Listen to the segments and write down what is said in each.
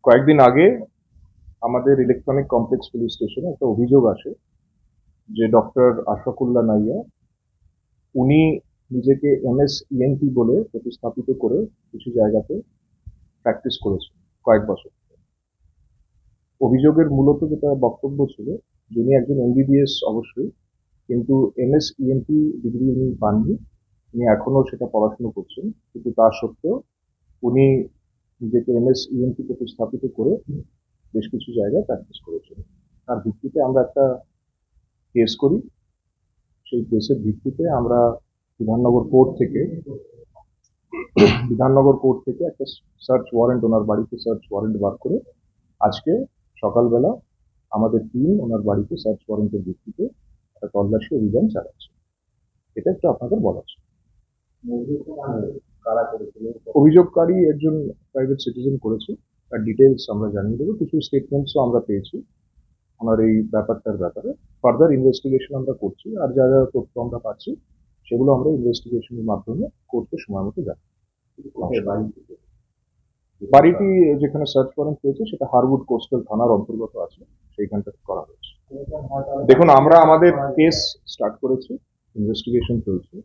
কয়েকদিন আগে আমাদের ইলেকট্রনিক কমপ্লেক্স পুলিশ স্টেশনে একটা অভিযোগ আসে যে ডক্টর আশফাকুল্লাহ নাইয়া উনি নিজেকে এমএস ইএনটি বলে প্রতিস্থাপিত করে কিছু জায়গাতে প্র্যাকটিস করেছেন কয়েক বছর। অভিযোগের মূলত যেটা বক্তব্য ছিল, যিনি একজন এমবিবিএস অবশ্যই, কিন্তু এমএস ইএনটি ডিগ্রি উনি পাননি, উনি এখনো সেটা পড়াশুনো করছেন, কিন্তু তা সত্ত্বেও উনি নিজেকে এমএস ইএনটি প্রতিস্থাপিত করে বেশ কিছু জায়গায় প্র্যাকটিস করেছেন। তার ভিত্তিতে আমরা একটা কেস করি। সেই কেসের ভিত্তিতে আমরা বিধাননগর কোর্ট থেকে একটা সার্চ ওয়ারেন্ট, ওনার বাড়িতে সার্চ ওয়ারেন্ট বার করে আজকে সকালবেলা আমাদের টিম ওনার বাড়িতে সার্চ ওয়ারেন্টের ভিত্তিতে একটা তল্লাশি অভিযান চালাচ্ছে। এটা একটু আপনাকে বলা ছিল। অভিযোগকারী একজন প্রাইভেট সিটিজেন করেছে, তার ডিটেলস আমরা জানিয়ে দেবো। কিছু স্টেটমেন্টসও আমরা পেয়েছি ওনার এই ব্যাপারটার ব্যাপারে। ফার্দার ইনভেস্টিগেশন আমরা করছি, আর যা যা তথ্য আমরা পাচ্ছি সেগুলো আমরা ইনভেস্টিগেশনের মাধ্যমে কোর্টকে সময় মতো যাবো। বাড়িটি যেখানে সার্চ ওয়ারেন্ট হয়েছে সেটা হারউড কোস্টাল থানার অন্তর্গত আছে, সেইখানটাতে করা হয়েছে। দেখুন, আমরা আমাদের কেস স্টার্ট করেছি, ইনভেস্টিগেশন চলছে।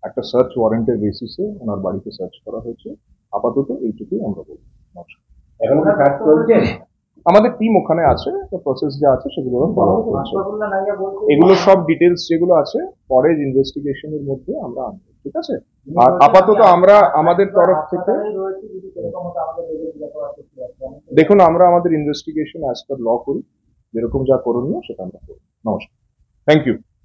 একটা সার্চ ওয়ারেন্টের বেসিসে ওনার বাড়িতে সার্চ করা হয়েছে। আপাতত এইটুকুই আমরা বলবো। আমাদের টিম ওখানে আছে, প্রসেস যা আছে সেগুলো ফলো করছে। এগুলো সব ডিটেলস যেগুলো আছে পরের ইনভেস্টিগেশনের মধ্যে আমরা আনবো, ঠিক আছে? আর আপাতত আমরা আমাদের তরফ থেকে দেখুন, আমরা আমাদের ইনভেস্টিগেশন অ্যাজ পার ল করি, যেরকম যা করণীয় সেটা আমরা করি। নমস্কার, থ্যাংক ইউ।